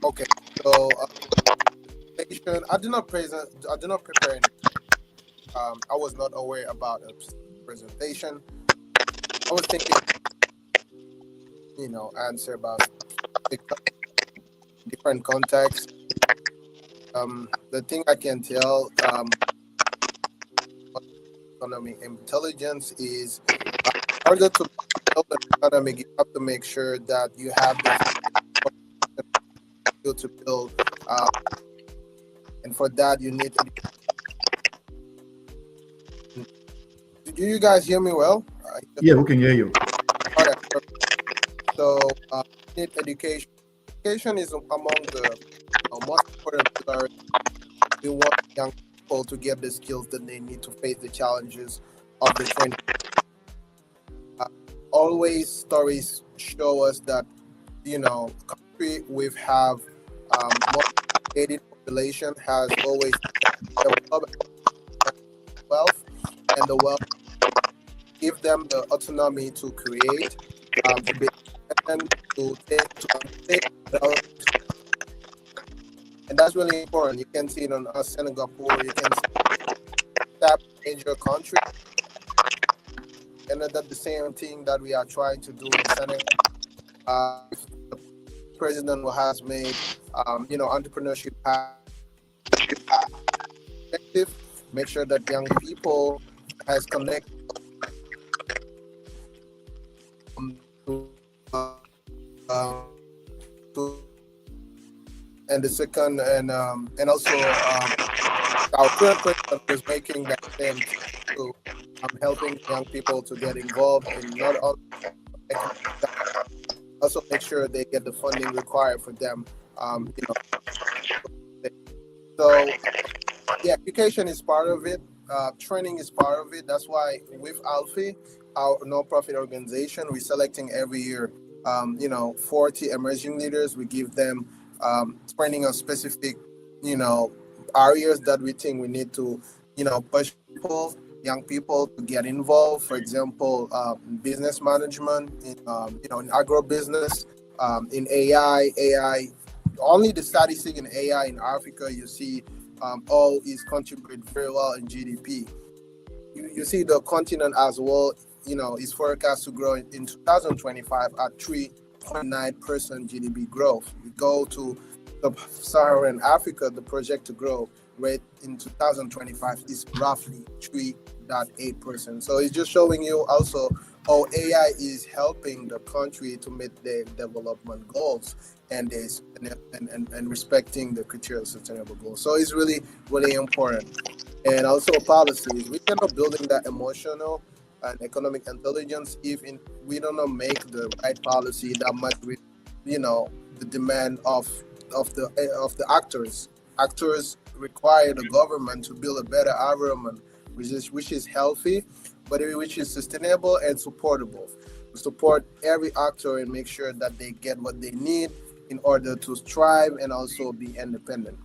Okay, so I did not present. I did not prepare any. I was not aware about a presentation. I was thinking, answer about different contexts. The thing I can tell, economy intelligence is, in order to build an economy, you have to make sure that you have the skill to build, and for that you need. Do you guys hear me well? Yeah, we can hear you. All right. So, need education. Education is among the most important pillars. We want young people to get the skills that they need to face the challenges of the training. Always stories show us that country with have more educated population has always developed wealth, and the wealth give them the autonomy to create, to be independent, to take, and that's really important. You can see it on Singapore. You can see that major country, and that's the same thing that we are trying to do in Senegal. The president has made, entrepreneurship effective. Make sure that young people has connected to, and the second, and also our current president is making that same to helping young people to get involved in not only also make sure they get the funding required for them. So yeah, education is part of it. Training is part of it. That's why with ALFI, our nonprofit organization, we're selecting every year, 40 emerging leaders. We give them training on specific, areas that we think we need to, push people, young people to get involved. For example, business management, in agribusiness, in AI. Only the statistic in AI in Africa, you see, all is contribute very well in GDP. You see the continent as well, is forecast to grow in 2025 at 3.9% GDP growth. You go to Sub-Saharan Africa, the project to grow rate in 2025 is roughly 3.8%. So it's just showing you also how AI is helping the country to meet their development goals and respecting the criteria of sustainable goals. So it's really, really important. And also policies. We cannot building that emotional and economic intelligence if we don't make the right policy that much with, the demand of the actors. Actors require the government to build a better environment, which is healthy, but which is sustainable and supportable. To support every actor and make sure that they get what they need in order to strive and also be independent.